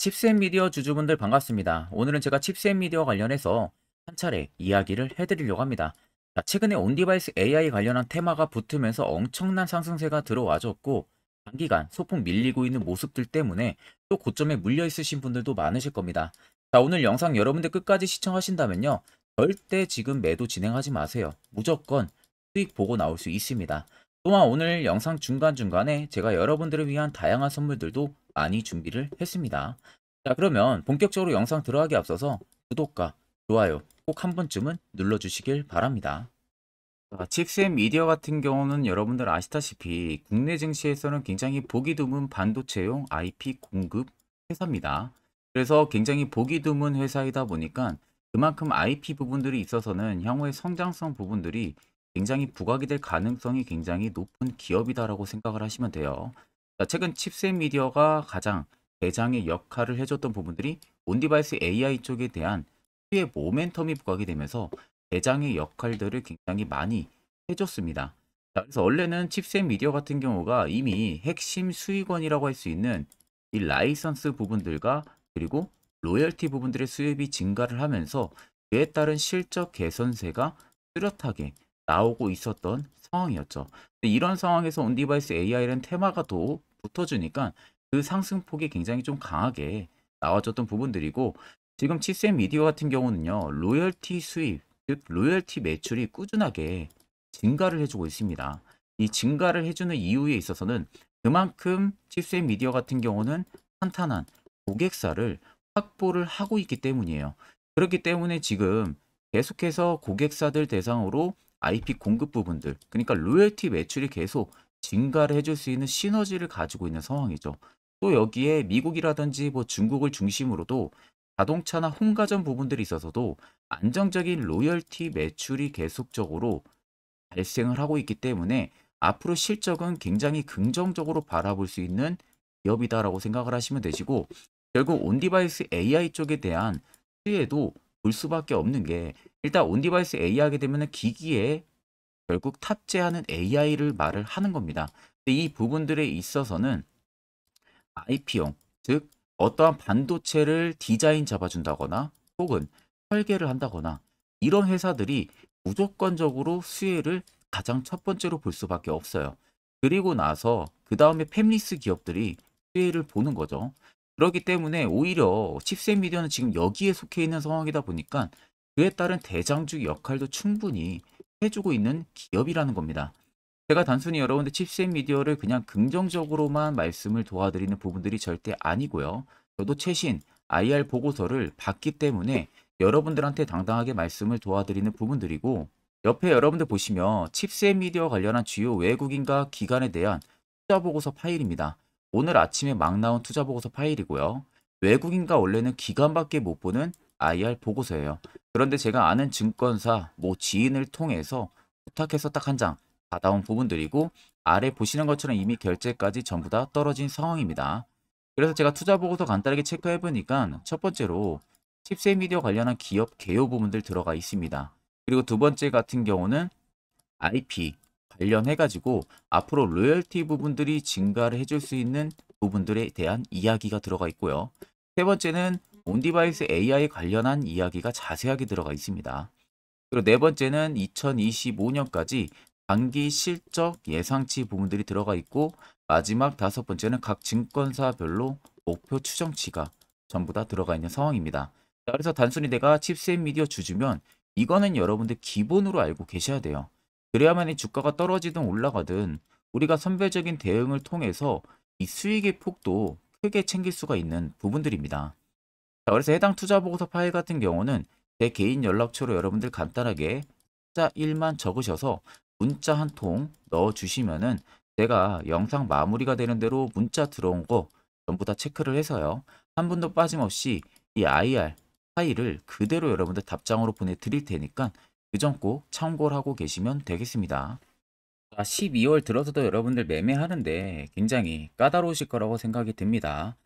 칩셋 미디어 주주분들 반갑습니다. 오늘은 제가 칩셋 미디어 관련해서 한 차례 이야기를 해드리려고 합니다. 최근에 온디바이스 AI 관련한 테마가 붙으면서 엄청난 상승세가 들어와줬고 단기간 소폭 밀리고 있는 모습들 때문에 또 고점에 물려 있으신 분들도 많으실 겁니다. 오늘 영상 여러분들 끝까지 시청하신다면요. 절대 지금 매도 진행하지 마세요. 무조건 수익 보고 나올 수 있습니다. 또한 오늘 영상 중간중간에 제가 여러분들을 위한 다양한 선물들도 많이 준비를 했습니다. 그러면 본격적으로 영상 들어가기 앞서서 구독과 좋아요 꼭 한 번쯤은 눌러주시길 바랍니다. 칩셋 미디어 같은 경우는 여러분들 아시다시피 국내 증시에서는 굉장히 보기 드문 반도체용 IP 공급 회사입니다. 그래서 굉장히 보기 드문 회사이다 보니까 그만큼 IP 부분들이 있어서는 향후의 성장성 부분들이 굉장히 부각이 될 가능성이 굉장히 높은 기업이다라고 생각을 하시면 돼요. 최근 칩셋 미디어가 가장 대장의 역할을 해줬던 부분들이 온디바이스 AI 쪽에 대한 수의 모멘텀이 부각이 되면서 대장의 역할들을 굉장히 많이 해줬습니다. 그래서 원래는 칩셋 미디어 같은 경우가 이미 핵심 수익원이라고 할 수 있는 이 라이선스 부분들과 그리고 로열티 부분들의 수입이 증가를 하면서 그에 따른 실적 개선세가 뚜렷하게 나오고 있었던 상황이었죠. 근데 이런 상황에서 온디바이스 AI라는 테마가 또 붙어주니까 그 상승폭이 굉장히 좀 강하게 나와줬던 부분들이고 지금 칩셋 미디어 같은 경우는요. 로열티 수입, 즉 로열티 매출이 꾸준하게 증가를 해주고 있습니다. 이 증가를 해주는 이유에 있어서는 그만큼 칩셋 미디어 같은 경우는 탄탄한 고객사를 확보를 하고 있기 때문이에요. 그렇기 때문에 지금 계속해서 고객사들 대상으로 IP 공급 부분들, 그러니까 로열티 매출이 계속 증가를 해줄 수 있는 시너지를 가지고 있는 상황이죠. 또 여기에 미국이라든지 뭐 중국을 중심으로도 자동차나 홈가전 부분들이 있어서도 안정적인 로열티 매출이 계속적으로 발생을 하고 있기 때문에 앞으로 실적은 굉장히 긍정적으로 바라볼 수 있는 기업이다라고 생각을 하시면 되시고 결국 온디바이스 AI 쪽에 대한 수혜도 볼 수밖에 없는 게 일단 온디바이스 AI 하게 되면 기기에 결국 탑재하는 AI를 말을 하는 겁니다. 근데 이 부분들에 있어서는 IP용, 즉 어떠한 반도체를 디자인 잡아준다거나 혹은 설계를 한다거나 이런 회사들이 무조건적으로 수혜를 가장 첫 번째로 볼 수밖에 없어요. 그리고 나서 그 다음에 팹리스 기업들이 수혜를 보는 거죠. 그렇기 때문에 오히려 칩셋 미디어는 지금 여기에 속해 있는 상황이다 보니까 그에 따른 대장주 역할도 충분히 해주고 있는 기업이라는 겁니다. 제가 단순히 여러분들 칩셋 미디어를 그냥 긍정적으로만 말씀을 도와드리는 부분들이 절대 아니고요. 저도 최신 IR 보고서를 봤기 때문에 여러분들한테 당당하게 말씀을 도와드리는 부분들이고 옆에 여러분들 보시면 칩셋 미디어 관련한 주요 외국인과 기관에 대한 투자 보고서 파일입니다. 오늘 아침에 막 나온 투자 보고서 파일이고요. 외국인과 원래는 기관밖에 못 보는 IR 보고서예요. 그런데 제가 아는 증권사 지인을 통해서 부탁해서 딱 한 장 받아온 부분들이고 아래 보시는 것처럼 이미 결제까지 전부 다 떨어진 상황입니다. 그래서 제가 투자 보고서 간단하게 체크해 보니까 첫 번째로 칩셋 미디어 관련한 기업 개요 부분들 들어가 있습니다. 그리고 두 번째 같은 경우는 IP 관련해 가지고 앞으로 로열티 부분들이 증가를 해줄 수 있는 부분들에 대한 이야기가 들어가 있고요. 세 번째는 온디바이스 AI 관련한 이야기가 자세하게 들어가 있습니다. 그리고 네 번째는 2025년까지 단기 실적 예상치 부분들이 들어가 있고 마지막 다섯 번째는 각 증권사별로 목표 추정치가 전부 다 들어가 있는 상황입니다. 그래서 단순히 내가 칩셋 미디어 주주면 이거는 여러분들 기본으로 알고 계셔야 돼요. 그래야만 이 주가가 떨어지든 올라가든 우리가 선별적인 대응을 통해서 이 수익의 폭도 크게 챙길 수가 있는 부분들입니다. 그래서 해당 투자 보고서 파일 같은 경우는 제 개인 연락처로 여러분들 간단하게 숫자 1만 적으셔서 문자 한 통 넣어주시면은 제가 영상 마무리가 되는 대로 문자 들어온 거 전부 다 체크를 해서요. 한 분도 빠짐없이 이 IR 파일을 그대로 여러분들 답장으로 보내드릴 테니까 그 점 꼭 참고를 하고 계시면 되겠습니다. 12월 들어서도 여러분들 매매하는데 굉장히 까다로우실 거라고 생각이 듭니다.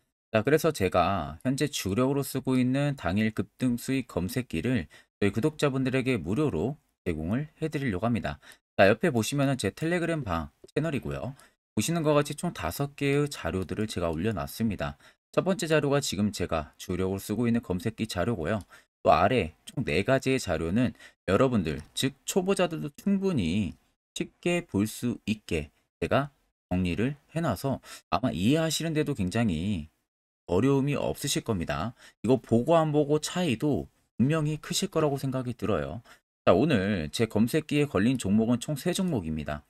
그래서 제가 현재 주력으로 쓰고 있는 당일 급등 수익 검색기를 저희 구독자분들에게 무료로 제공을 해드리려고 합니다. 옆에 보시면은 제 텔레그램 방 채널이고요. 보시는 것 같이 총 5개의 자료들을 제가 올려놨습니다. 첫 번째 자료가 지금 제가 주력으로 쓰고 있는 검색기 자료고요. 또 아래 총 4가지의 자료는 여러분들, 즉 초보자들도 충분히 쉽게 볼 수 있게 제가 정리를 해놔서 아마 이해하시는데도 굉장히 어려움이 없으실 겁니다. 이거 보고 안 보고 차이도 분명히 크실 거라고 생각이 들어요. 자, 오늘 제 검색기에 걸린 종목은 총 3종목입니다.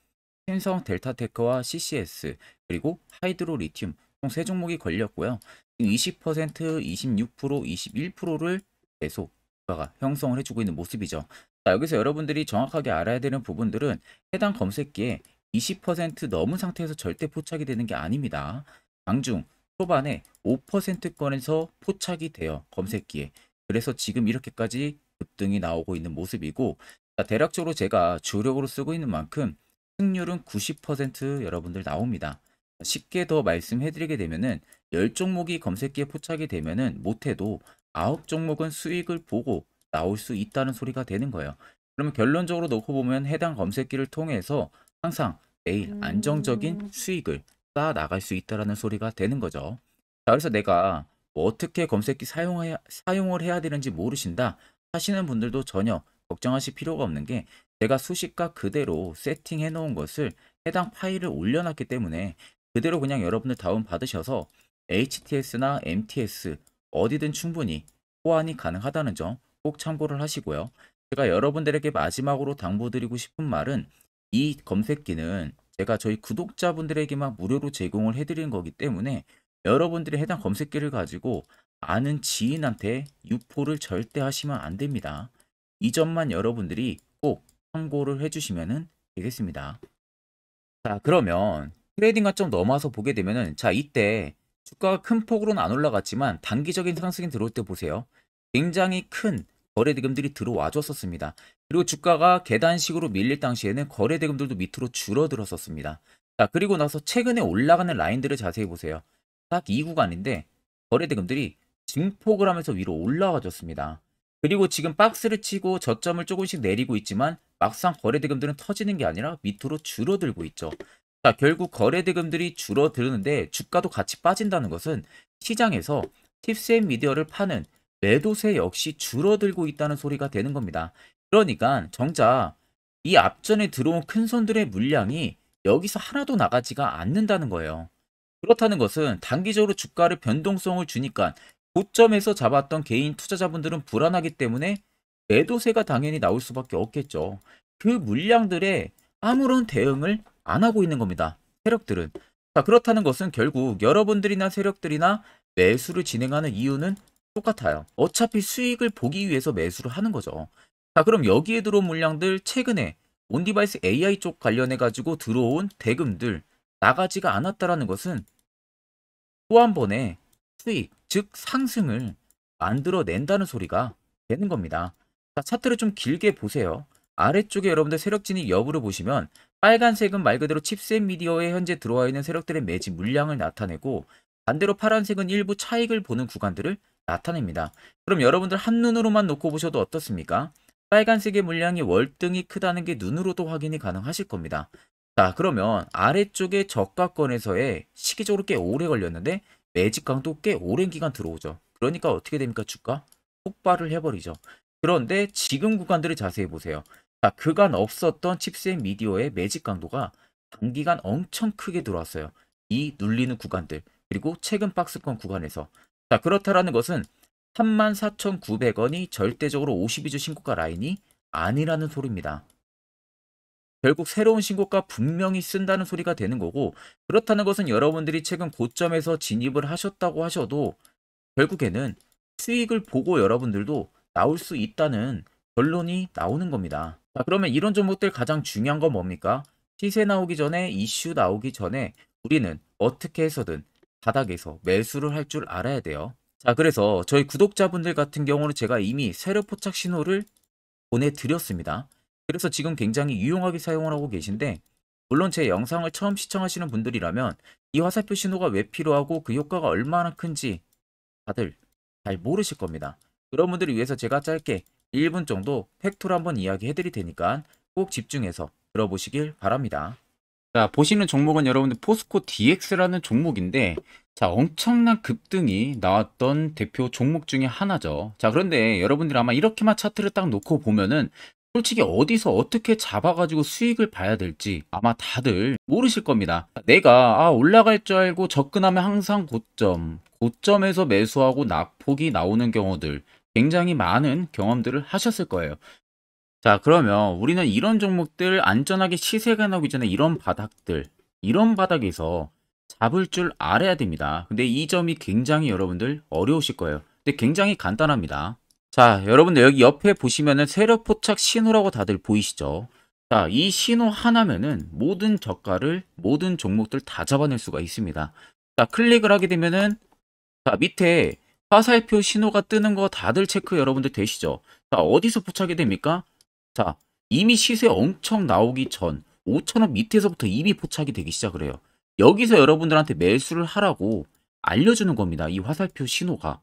신성 델타테크와 CCS, 그리고 하이드로 리튬 총 3종목이 걸렸고요. 20%, 26%, 21%를 계속 주가가 형성을 해주고 있는 모습이죠. 자, 여기서 여러분들이 정확하게 알아야 되는 부분들은 해당 검색기에 20% 넘은 상태에서 절대 포착이 되는 게 아닙니다. 장중 초반에 5%권에서 포착이 돼요. 검색기에. 그래서 지금 이렇게까지 급등이 나오고 있는 모습이고, 자, 대략적으로 제가 주력으로 쓰고 있는 만큼 승률은 90% 여러분들 나옵니다. 쉽게 더 말씀해드리게 되면은 10종목이 검색기에 포착이 되면은 못해도 9종목은 수익을 보고 나올 수 있다는 소리가 되는 거예요. 그러면 결론적으로 놓고 보면 해당 검색기를 통해서 항상 매일 안정적인 수익을 쌓아 나갈 수 있다는 소리가 되는 거죠. 자, 그래서 내가 뭐 어떻게 검색기 사용을 해야 되는지 모르신다 하시는 분들도 전혀 걱정하실 필요가 없는 게, 제가 수식과 그대로 세팅해 놓은 것을 해당 파일을 올려놨기 때문에 그대로 그냥 여러분들 다운 받으셔서 HTS나 MTS 어디든 충분히 호환이 가능하다는 점 꼭 참고를 하시고요. 제가 여러분들에게 마지막으로 당부드리고 싶은 말은, 이 검색기는 제가 저희 구독자분들에게만 무료로 제공을 해드리는 거기 때문에 여러분들이 해당 검색기를 가지고 아는 지인한테 유포를 절대 하시면 안 됩니다. 이 점만 여러분들이 꼭 참고를 해주시면 되겠습니다. 자, 그러면 트레이딩 관점 넘어와서 보게 되면은, 자, 이때 주가가 큰 폭으로는 안 올라갔지만 단기적인 상승이 들어올 때 보세요. 굉장히 큰 거래 대금들이 들어와 줬었습니다. 그리고 주가가 계단식으로 밀릴 당시에는 거래 대금들도 밑으로 줄어들었었습니다. 자, 그리고 나서 최근에 올라가는 라인들을 자세히 보세요. 딱 이 구간인데 거래 대금들이 증폭을 하면서 위로 올라와 줬습니다. 그리고 지금 박스를 치고 저점을 조금씩 내리고 있지만 막상 거래 대금들은 터지는 게 아니라 밑으로 줄어들고 있죠. 자, 결국 거래 대금들이 줄어드는데 주가도 같이 빠진다는 것은 시장에서 팁스앤미디어를 파는 매도세 역시 줄어들고 있다는 소리가 되는 겁니다. 그러니까 정작 이 앞전에 들어온 큰 손들의 물량이 여기서 하나도 나가지가 않는다는 거예요. 그렇다는 것은 단기적으로 주가를 변동성을 주니까 고점에서 잡았던 개인 투자자분들은 불안하기 때문에 매도세가 당연히 나올 수밖에 없겠죠. 그 물량들에 아무런 대응을 안 하고 있는 겁니다. 세력들은. 자, 그렇다는 것은 결국 여러분들이나 세력들이나 매수를 진행하는 이유는 똑같아요. 어차피 수익을 보기 위해서 매수를 하는 거죠. 자, 그럼 여기에 들어온 물량들, 최근에 온디바이스 AI 쪽 관련해 가지고 들어온 대금들 나가지가 않았다라는 것은 또 한 번의 수익, 즉 상승을 만들어낸다는 소리가 되는 겁니다. 자, 차트를 좀 길게 보세요. 아래쪽에 여러분들 세력 진입 여부를 보시면 빨간색은 말 그대로 칩셋미디어에 현재 들어와 있는 세력들의 매집 물량을 나타내고, 반대로 파란색은 일부 차익을 보는 구간들을 나타냅니다. 그럼 여러분들 한눈으로만 놓고 보셔도 어떻습니까? 빨간색의 물량이 월등히 크다는 게 눈으로도 확인이 가능하실 겁니다. 자, 그러면 아래쪽에 저가권에서의 시기적으로 꽤 오래 걸렸는데 매집강도 꽤 오랜 기간 들어오죠. 그러니까 어떻게 됩니까? 주가 폭발을 해버리죠. 그런데 지금 구간들을 자세히 보세요. 자, 그간 없었던 칩셋 미디어의 매집 강도가 단기간 엄청 크게 들어왔어요. 이 눌리는 구간들, 그리고 최근 박스권 구간에서. 자, 그렇다라는 것은 34,900원이 절대적으로 52주 신고가 라인이 아니라는 소리입니다. 결국 새로운 신고가 분명히 쓴다는 소리가 되는 거고, 그렇다는 것은 여러분들이 최근 고점에서 진입을 하셨다고 하셔도 결국에는 수익을 보고 여러분들도 나올 수 있다는 결론이 나오는 겁니다. 자, 그러면 이런 종목들 가장 중요한 건 뭡니까? 시세 나오기 전에, 이슈 나오기 전에 우리는 어떻게 해서든 바닥에서 매수를 할 줄 알아야 돼요. 자, 그래서 저희 구독자분들 같은 경우는 제가 이미 세력 포착 신호를 보내드렸습니다. 그래서 지금 굉장히 유용하게 사용을 하고 계신데, 물론 제 영상을 처음 시청하시는 분들이라면 이 화살표 신호가 왜 필요하고 그 효과가 얼마나 큰지 다들 잘 모르실 겁니다. 그런 분들을 위해서 제가 짧게 1분 정도 팩토를 한번 이야기해 드릴 테니까 꼭 집중해서 들어보시길 바랍니다. 자, 보시는 종목은 여러분들 포스코 DX라는 종목인데, 자, 엄청난 급등이 나왔던 대표 종목 중에 하나죠. 자, 그런데 여러분들이 아마 이렇게만 차트를 딱 놓고 보면은 솔직히 어디서 어떻게 잡아가지고 수익을 봐야 될지 아마 다들 모르실 겁니다. 내가 올라갈 줄 알고 접근하면 항상 고점에서 매수하고 낙폭이 나오는 경우들 굉장히 많은 경험들을 하셨을 거예요. 자, 그러면 우리는 이런 종목들 안전하게 시세가 나오기 전에 이런 바닥에서 잡을 줄 알아야 됩니다. 근데 이 점이 굉장히 여러분들 어려우실 거예요. 근데 굉장히 간단합니다. 자, 여러분들 여기 옆에 보시면은 세력 포착 신호라고 다들 보이시죠? 자, 이 신호 하나면은 모든 저가를, 모든 종목들 다 잡아낼 수가 있습니다. 자, 클릭을 하게 되면은 자, 밑에 화살표 신호가 뜨는 거 다들 체크 여러분들 되시죠? 자, 어디서 포착이 됩니까? 자, 이미 시세 엄청 나오기 전 5,000원 밑에서부터 이미 포착이 되기 시작을 해요. 여기서 여러분들한테 매수를 하라고 알려주는 겁니다. 이 화살표 신호가.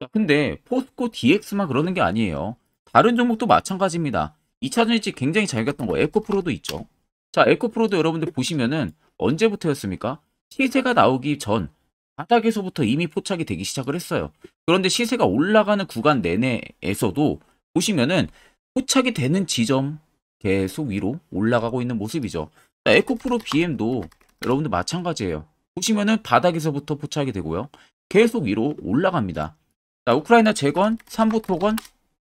자, 근데 포스코 DX만 그러는 게 아니에요. 다른 종목도 마찬가지입니다. 2차 전지 굉장히 잘 갔던 거 에코프로도 있죠. 자, 에코프로도 여러분들 보시면은 언제부터였습니까? 시세가 나오기 전 바닥에서부터 이미 포착이 되기 시작을 했어요. 그런데 시세가 올라가는 구간 내내에서도 보시면은 포착이 되는 지점 계속 위로 올라가고 있는 모습이죠. 자, 에코프로 BM도 여러분들 마찬가지예요. 보시면은 바닥에서부터 포착이 되고요. 계속 위로 올라갑니다. 자, 우크라이나 재건, 삼부 토건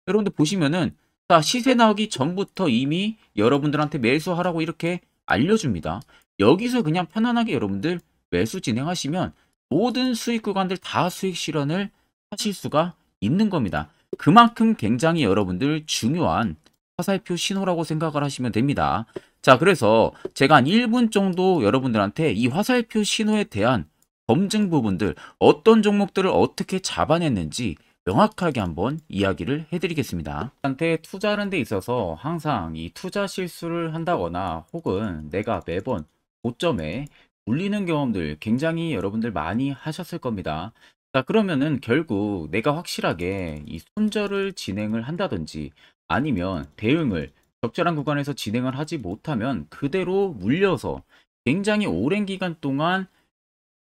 여러분들 보시면은 자, 시세 나오기 전부터 이미 여러분들한테 매수하라고 이렇게 알려줍니다. 여기서 그냥 편안하게 여러분들 매수 진행하시면 모든 수익 구간들 다 수익 실현을 하실 수가 있는 겁니다. 그만큼 굉장히 여러분들 중요한 화살표 신호라고 생각을 하시면 됩니다. 자, 그래서 제가 한 1분 정도 여러분들한테 이 화살표 신호에 대한 검증 부분들, 어떤 종목들을 어떻게 잡아냈는지 명확하게 한번 이야기를 해드리겠습니다. 한테 투자하는 데 있어서 항상 이 투자 실수를 한다거나 혹은 내가 매번 고점에 물리는 경험들 굉장히 여러분들 많이 하셨을 겁니다. 자, 그러면은 결국 내가 확실하게 이 손절을 진행을 한다든지 아니면 대응을 적절한 구간에서 진행을 하지 못하면 그대로 물려서 굉장히 오랜 기간 동안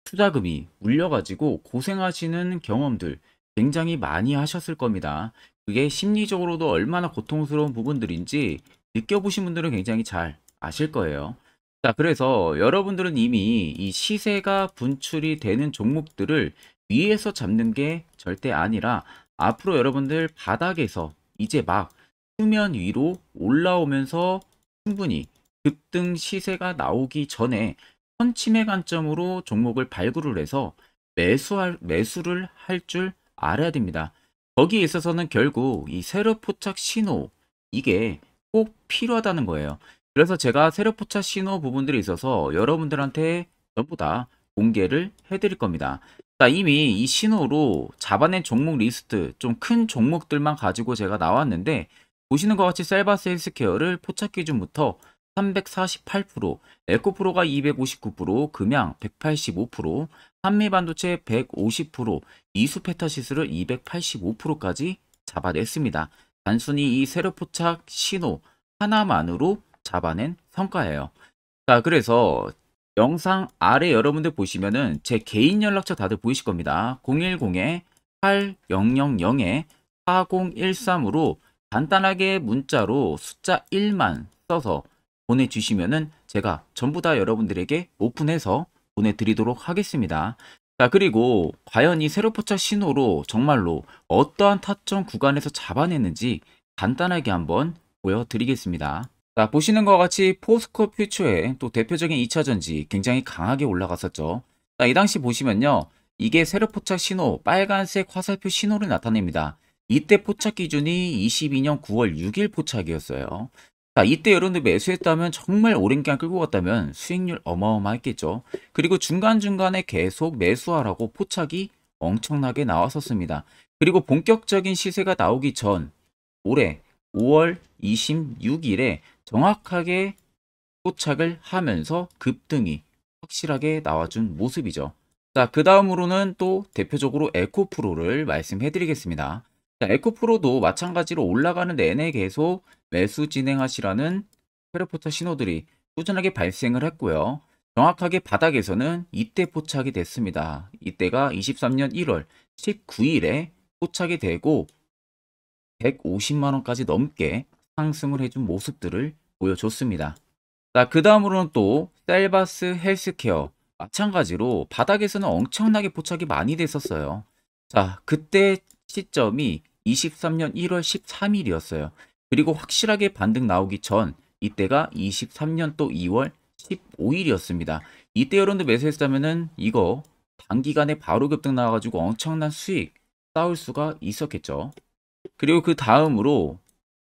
투자금이 물려가지고 고생하시는 경험들 굉장히 많이 하셨을 겁니다. 그게 심리적으로도 얼마나 고통스러운 부분들인지 느껴보신 분들은 굉장히 잘 아실 거예요. 자, 그래서 여러분들은 이미 이 시세가 분출이 되는 종목들을 위에서 잡는 게 절대 아니라 앞으로 여러분들 바닥에서 이제 막 수면 위로 올라오면서 충분히 급등 시세가 나오기 전에 선침의 관점으로 종목을 발굴을 해서 매수를 할 줄 알아야 됩니다. 거기에 있어서는 결국 이 세력 포착 신호 이게 꼭 필요하다는 거예요. 그래서 제가 세력 포착 신호 부분들이 있어서 여러분들한테 전부 다 공개를 해드릴 겁니다. 자, 이미 이 신호로 잡아낸 종목 리스트 좀 큰 종목들만 가지고 제가 나왔는데 보시는 것 같이 셀바스 헬스케어를 포착 기준부터 348%, 에코프로가 259%, 금양 185%, 한미반도체 150%, 이수페타시스를 285%까지 잡아냈습니다. 단순히 이 세력 포착 신호 하나만으로 잡아낸 성과예요. 자, 그래서 영상 아래 여러분들 보시면은 제 개인 연락처 다들 보이실 겁니다. 010-8013-4013으로 간단하게 문자로 숫자 1만 써서 보내주시면은 제가 전부 다 여러분들에게 오픈해서 보내드리도록 하겠습니다. 자, 그리고 과연 이 세력 포착 신호로 정말로 어떠한 타점 구간에서 잡아냈는지 간단하게 한번 보여드리겠습니다. 자, 보시는 것과 같이 포스코 퓨처의 또 대표적인 2차 전지 굉장히 강하게 올라갔었죠. 자, 이 당시 보시면요. 이게 세력 포착 신호, 빨간색 화살표 신호를 나타냅니다. 이때 포착 기준이 22년 9월 6일 포착이었어요. 자, 이때 여러분들 매수했다면 정말 오랜 기간 끌고 갔다면 수익률 어마어마했겠죠. 그리고 중간중간에 계속 매수하라고 포착이 엄청나게 나왔었습니다. 그리고 본격적인 시세가 나오기 전 올해 5월 26일에 정확하게 포착을 하면서 급등이 확실하게 나와준 모습이죠. 자, 그 다음으로는 또 대표적으로 에코프로를 말씀해 드리겠습니다. 자, 에코프로도 마찬가지로 올라가는 내내 계속 매수 진행하시라는 페르포타 신호들이 꾸준하게 발생을 했고요. 정확하게 바닥에서는 이때 포착이 됐습니다. 이때가 23년 1월 19일에 포착이 되고 150만 원까지 넘게 상승을 해준 모습들을 보여줬습니다. 자, 그 다음으로는 또 셀바스 헬스케어 마찬가지로 바닥에서는 엄청나게 포착이 많이 됐었어요. 자, 그때 시점이 23년 1월 13일이었어요. 그리고 확실하게 반등 나오기 전 이때가 23년 또 2월 15일이었습니다. 이때 여러분들 매수했다면은 이거 단기간에 바로 급등 나와가지고 엄청난 수익 쌓을 수가 있었겠죠. 그리고 그 다음으로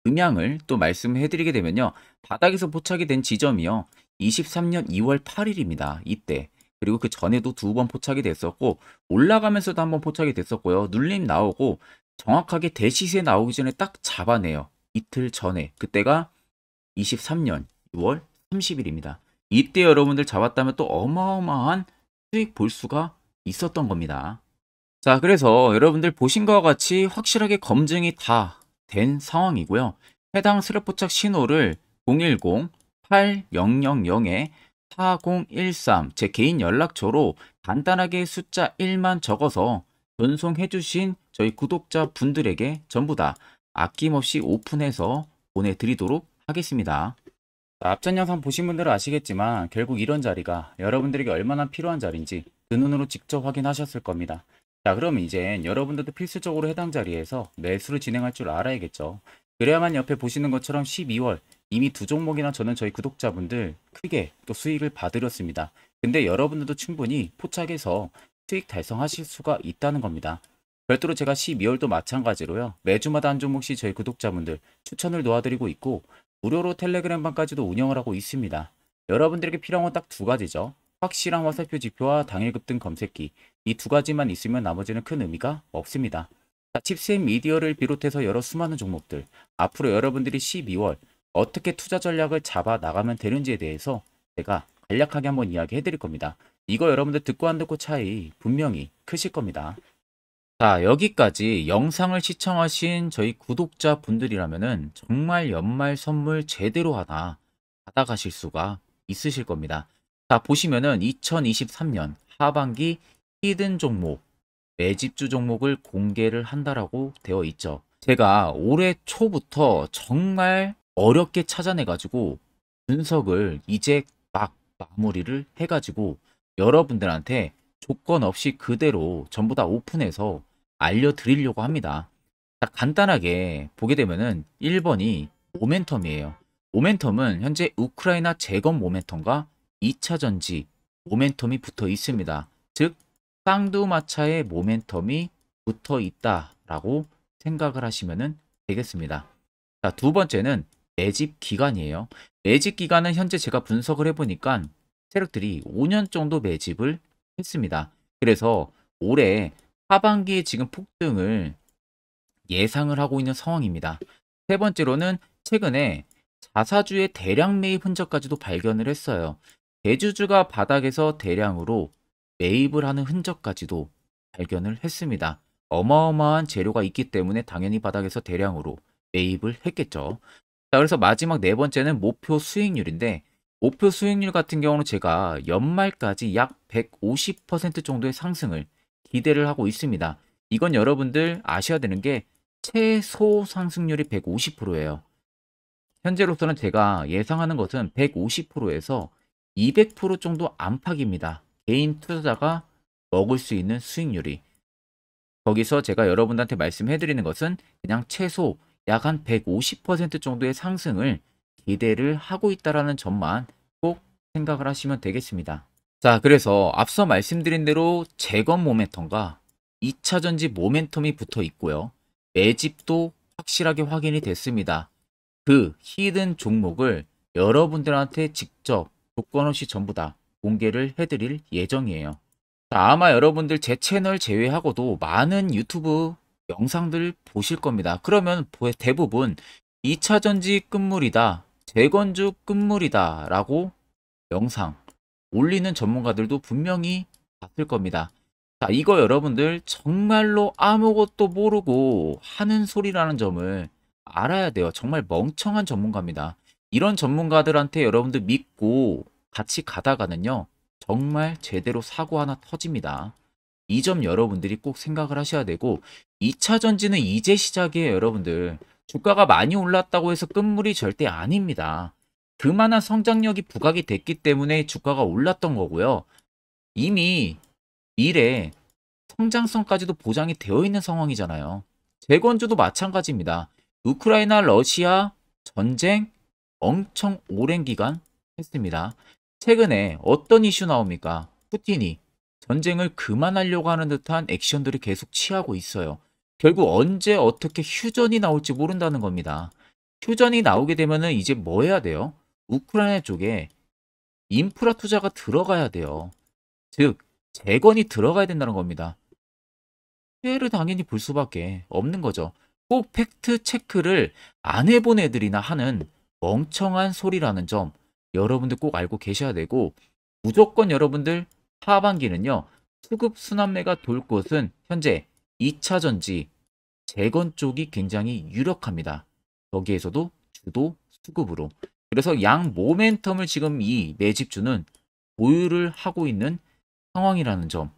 음향을 또 말씀해 드리게 되면요. 바닥에서 포착이 된 지점이요. 23년 2월 8일입니다. 이때. 그리고 그 전에도 두 번 포착이 됐었고 올라가면서도 한번 포착이 됐었고요. 눌림 나오고 정확하게 대시세 나오기 전에 딱 잡아내요. 이틀 전에. 그때가 23년 6월 30일입니다. 이때 여러분들 잡았다면 또 어마어마한 수익 볼 수가 있었던 겁니다. 자, 그래서 여러분들 보신 것과 같이 확실하게 검증이 다 된 상황이고요. 해당 스랩 포착 신호를 010-8000-4013 제 개인 연락처로 간단하게 숫자 1만 적어서 전송해 주신 저희 구독자 분들에게 전부 다 아낌없이 오픈해서 보내드리도록 하겠습니다. 자, 앞전 영상 보신 분들은 아시겠지만 결국 이런 자리가 여러분들에게 얼마나 필요한 자리인지 그 눈으로 직접 확인하셨을 겁니다. 자, 그러면 이제 여러분들도 필수적으로 해당 자리에서 매수를 진행할 줄 알아야겠죠. 그래야만 옆에 보시는 것처럼 12월 이미 두 종목이나 저는 저희 구독자분들 크게 또 수익을 받으렸습니다. 근데 여러분들도 충분히 포착해서 수익 달성하실 수가 있다는 겁니다. 별도로 제가 12월도 마찬가지로요. 매주마다 한 종목씩 저희 구독자분들 추천을 놓아드리고 있고 무료로 텔레그램방까지도 운영을 하고 있습니다. 여러분들에게 필요한 건 딱 두 가지죠. 확실한 화살표 지표와 당일 급등 검색기. 이 두 가지만 있으면 나머지는 큰 의미가 없습니다. 자, 칩셋 미디어를 비롯해서 여러 수많은 종목들. 앞으로 여러분들이 12월 어떻게 투자 전략을 잡아 나가면 되는지에 대해서 제가 간략하게 한번 이야기해 드릴 겁니다. 이거 여러분들 듣고 안 듣고 차이 분명히 크실 겁니다. 자, 여기까지 영상을 시청하신 저희 구독자 분들이라면은 정말 연말 선물 제대로 하나 받아가실 수가 있으실 겁니다. 자, 보시면은 2023년 하반기 히든 종목, 매집주 종목을 공개를 한다라고 되어 있죠. 제가 올해 초부터 정말 어렵게 찾아내가지고 분석을 이제 막 마무리를 해가지고 여러분들한테 조건 없이 그대로 전부 다 오픈해서 알려드리려고 합니다. 자, 간단하게 보게 되면은 1번이 모멘텀이에요. 모멘텀은 현재 우크라이나 재건 모멘텀과 2차 전지 모멘텀이 붙어 있습니다. 즉 쌍두마차의 모멘텀이 붙어 있다라고 생각을 하시면 되겠습니다. 자, 두 번째는 매집 기간이에요. 매집 기간은 현재 제가 분석을 해보니까 세력들이 5년 정도 매집을 했습니다. 그래서 올해 하반기에 지금 폭등을 예상을 하고 있는 상황입니다. 세 번째로는 최근에 자사주의 대량 매입 흔적까지도 발견을 했어요. 대주주가 바닥에서 대량으로 매입을 하는 흔적까지도 발견을 했습니다. 어마어마한 재료가 있기 때문에 당연히 바닥에서 대량으로 매입을 했겠죠. 자, 그래서 마지막 네 번째는 목표 수익률인데 목표 수익률 같은 경우는 제가 연말까지 약 150% 정도의 상승을 기대를 하고 있습니다. 이건 여러분들 아셔야 되는 게 최소 상승률이 150%예요. 현재로서는 제가 예상하는 것은 150%에서 200% 정도 안팎입니다. 개인 투자자가 먹을 수 있는 수익률이. 거기서 제가 여러분들한테 말씀해 드리는 것은 그냥 최소 약 한 150% 정도의 상승을 기대를 하고 있다는 점만 꼭 생각을 하시면 되겠습니다. 자, 그래서 앞서 말씀드린 대로 재건 모멘텀과 2차 전지 모멘텀이 붙어 있고요. 매집도 확실하게 확인이 됐습니다. 그 히든 종목을 여러분들한테 직접 조건 없이 전부 다 공개를 해드릴 예정이에요. 자, 아마 여러분들 제 채널 제외하고도 많은 유튜브 영상들 보실 겁니다. 그러면 대부분 2차 전지 끝물이다, 재건주 끝물이다 라고 영상 올리는 전문가들도 분명히 봤을 겁니다. 자, 이거 여러분들 정말로 아무것도 모르고 하는 소리라는 점을 알아야 돼요. 정말 멍청한 전문가입니다. 이런 전문가들한테 여러분들 믿고 같이 가다가는요, 정말 제대로 사고 하나 터집니다. 이 점 여러분들이 꼭 생각을 하셔야 되고, 2차 전지는 이제 시작이에요, 여러분들. 주가가 많이 올랐다고 해서 끝물이 절대 아닙니다. 그만한 성장력이 부각이 됐기 때문에 주가가 올랐던 거고요. 이미 미래 성장성까지도 보장이 되어 있는 상황이잖아요. 재건주도 마찬가지입니다. 우크라이나 러시아 전쟁 엄청 오랜 기간 했습니다. 최근에 어떤 이슈 나옵니까? 푸틴이 전쟁을 그만하려고 하는 듯한 액션들을 계속 취하고 있어요. 결국 언제 어떻게 휴전이 나올지 모른다는 겁니다. 휴전이 나오게 되면은 이제 뭐 해야 돼요? 우크라이나 쪽에 인프라 투자가 들어가야 돼요. 즉, 재건이 들어가야 된다는 겁니다. 피해를 당연히 볼 수밖에 없는 거죠. 꼭 팩트 체크를 안 해본 애들이나 하는 멍청한 소리라는 점 여러분들 꼭 알고 계셔야 되고, 무조건 여러분들 하반기는요, 수급 순환매가 돌 곳은 현재 2차 전지, 재건 쪽이 굉장히 유력합니다. 거기에서도 주도 수급으로. 그래서 양 모멘텀을 지금 이 매집주는 보유를 하고 있는 상황이라는 점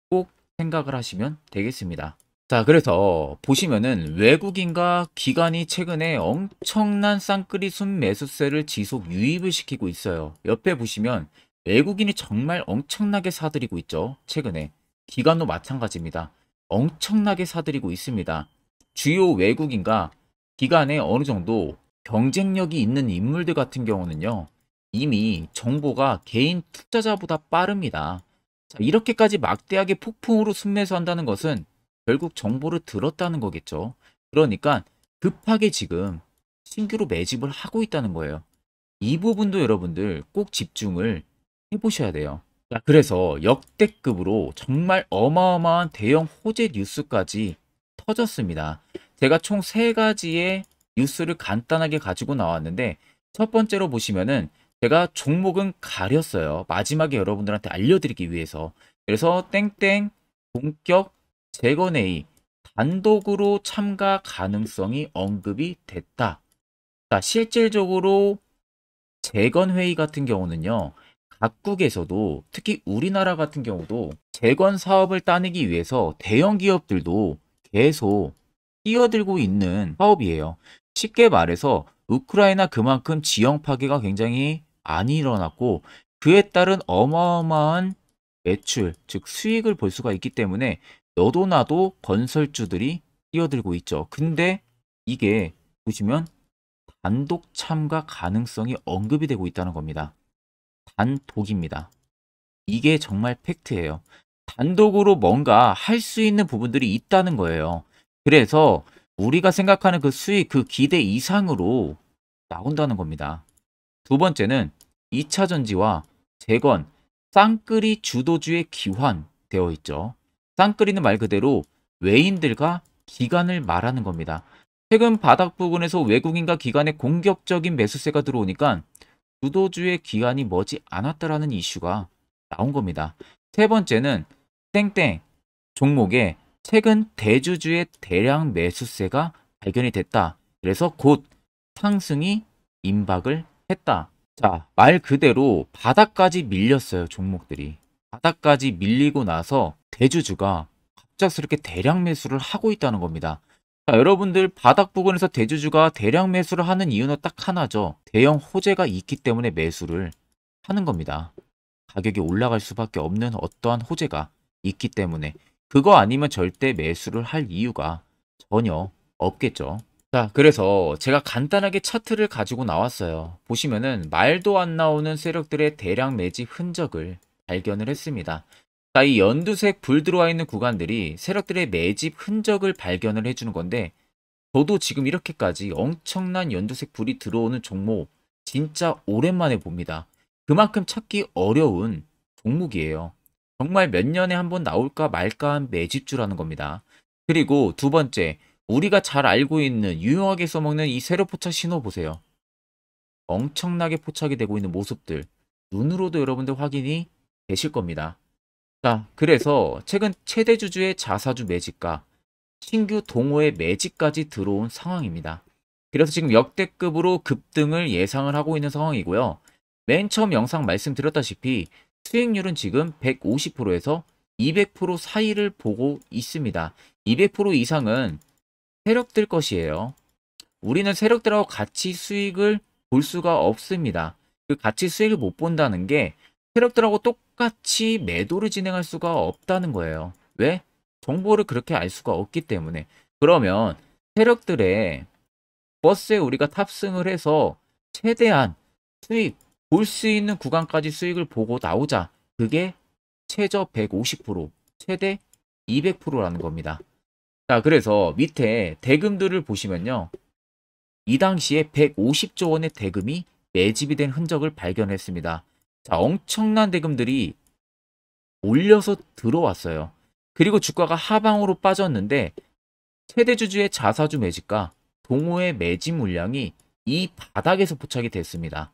꼭 생각을 하시면 되겠습니다. 자, 그래서 보시면은 외국인과 기관이 최근에 엄청난 쌍끌이 순매수세를 지속 유입을 시키고 있어요. 옆에 보시면 외국인이 정말 엄청나게 사들이고 있죠. 최근에. 기관도 마찬가지입니다. 엄청나게 사들이고 있습니다. 주요 외국인과 기관에 어느 정도 경쟁력이 있는 인물들 같은 경우는요, 이미 정보가 개인 투자자보다 빠릅니다. 자, 이렇게까지 막대하게 폭풍으로 순매수한다는 것은 결국 정보를 들었다는 거겠죠. 그러니까 급하게 지금 신규로 매집을 하고 있다는 거예요. 이 부분도 여러분들 꼭 집중을 해보셔야 돼요. 자, 그래서 역대급으로 정말 어마어마한 대형 호재 뉴스까지 터졌습니다. 제가 총 세가지의 뉴스를 간단하게 가지고 나왔는데, 첫 번째로 보시면은 제가 종목은 가렸어요. 마지막에 여러분들한테 알려드리기 위해서. 그래서 땡땡 본격 재건회의 단독으로 참가 가능성이 언급이 됐다. 자, 실질적으로 재건회의 같은 경우는요, 각국에서도 특히 우리나라 같은 경우도 재건 사업을 따내기 위해서 대형 기업들도 계속 뛰어들고 있는 사업이에요. 쉽게 말해서 우크라이나 그만큼 지형 파괴가 굉장히 많이 일어났고, 그에 따른 어마어마한 매출, 즉 수익을 볼 수가 있기 때문에 너도 나도 건설주들이 뛰어들고 있죠. 근데 이게 보시면 단독 참가 가능성이 언급이 되고 있다는 겁니다. 단독입니다. 이게 정말 팩트예요. 단독으로 뭔가 할 수 있는 부분들이 있다는 거예요. 그래서 우리가 생각하는 그 수익, 그 기대 이상으로 나온다는 겁니다. 두 번째는 2차 전지와 재건, 쌍끌이 주도주의 기환되어 있죠. 쌍끌이는 말 그대로 외인들과 기관을 말하는 겁니다. 최근 바닥 부근에서 외국인과 기관의 공격적인 매수세가 들어오니까 주도주의 기관이 머지 않았다라는 이슈가 나온 겁니다. 세 번째는 땡땡 종목에 최근 대주주의 대량 매수세가 발견이 됐다. 그래서 곧 상승이 임박을 했다. 자, 말 그대로 바닥까지 밀렸어요, 종목들이. 바닥까지 밀리고 나서 대주주가 갑작스럽게 대량 매수를 하고 있다는 겁니다. 자, 여러분들 바닥 부근에서 대주주가 대량 매수를 하는 이유는 딱 하나죠. 대형 호재가 있기 때문에 매수를 하는 겁니다. 가격이 올라갈 수밖에 없는 어떠한 호재가 있기 때문에. 그거 아니면 절대 매수를 할 이유가 전혀 없겠죠. 자, 그래서 제가 간단하게 차트를 가지고 나왔어요. 보시면은 말도 안 나오는 세력들의 대량 매집 흔적을 발견을 했습니다. 자, 이 연두색 불 들어와 있는 구간들이 세력들의 매집 흔적을 발견을 해주는 건데, 저도 지금 이렇게까지 엄청난 연두색 불이 들어오는 종목 진짜 오랜만에 봅니다. 그만큼 찾기 어려운 종목이에요. 정말 몇 년에 한 번 나올까 말까 한 매집주라는 겁니다. 그리고 두 번째, 우리가 잘 알고 있는 유용하게 써먹는 이 세로 포착 신호 보세요. 엄청나게 포착이 되고 있는 모습들 눈으로도 여러분들 확인이 되실 겁니다. 자, 그래서 최근 최대 주주의 자사주 매집과 신규 동호회 매집까지 들어온 상황입니다. 그래서 지금 역대급으로 급등을 예상을 하고 있는 상황이고요. 맨 처음 영상 말씀드렸다시피 수익률은 지금 150%에서 200% 사이를 보고 있습니다. 200% 이상은 세력들 것이에요. 우리는 세력들하고 같이 수익을 볼 수가 없습니다. 그 같이 수익을 못 본다는 게 세력들하고 똑같이 매도를 진행할 수가 없다는 거예요. 왜? 정보를 그렇게 알 수가 없기 때문에. 그러면 세력들의 버스에 우리가 탑승을 해서 최대한 수익, 볼 수 있는 구간까지 수익을 보고 나오자. 그게 최저 150%, 최대 200%라는 겁니다. 자, 그래서 밑에 대금들을 보시면요. 이 당시에 150조 원의 대금이 매집이 된 흔적을 발견했습니다. 자, 엄청난 대금들이 몰려서 들어왔어요. 그리고 주가가 하방으로 빠졌는데 최대주주의 자사주 매집과 동호회 매집 물량이 이 바닥에서 포착이 됐습니다.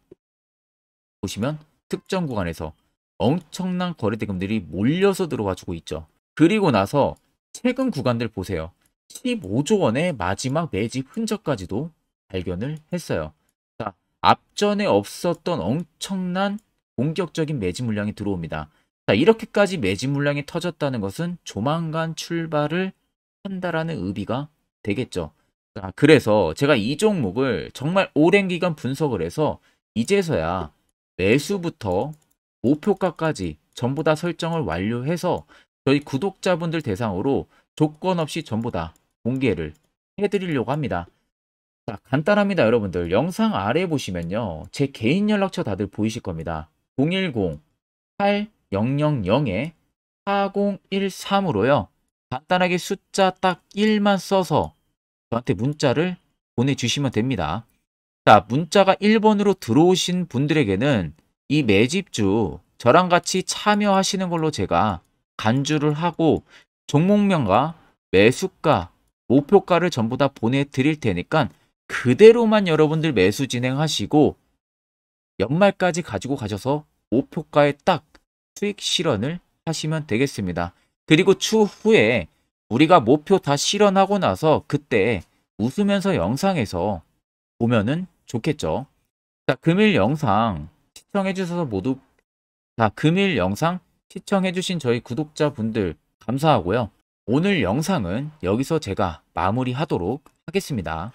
보시면 특정 구간에서 엄청난 거래 대금들이 몰려서 들어와 주고 있죠. 그리고 나서 최근 구간들 보세요. 15조 원의 마지막 매집 흔적까지도 발견을 했어요. 자, 앞전에 없었던 엄청난 공격적인 매집 물량이 들어옵니다. 자, 이렇게까지 매집 물량이 터졌다는 것은 조만간 출발을 한다라는 의미가 되겠죠. 자, 그래서 제가 이 종목을 정말 오랜 기간 분석을 해서 이제서야 매수부터 목표가까지 전부 다 설정을 완료해서 저희 구독자분들 대상으로 조건 없이 전부 다 공개를 해드리려고 합니다. 자, 간단합니다, 여러분들. 영상 아래 보시면요. 제 개인 연락처 다들 보이실 겁니다. 010-8000-4013으로요. 간단하게 숫자 딱 1만 써서 저한테 문자를 보내주시면 됩니다. 자, 문자가 1번으로 들어오신 분들에게는 이 매집주 저랑 같이 참여하시는 걸로 제가 간주를 하고 종목명과 매수가, 목표가를 전부 다 보내드릴 테니까 그대로만 여러분들 매수 진행하시고 연말까지 가지고 가셔서 목표가에 딱 수익 실현을 하시면 되겠습니다. 그리고 추후에 우리가 목표 다 실현하고 나서 그때 웃으면서 영상에서 보면은 좋겠죠. 자, 금일 영상 시청해 주셔서 모두 금일 영상 시청해 주신 저희 구독자분들 감사하고요. 오늘 영상은 여기서 제가 마무리하도록 하겠습니다.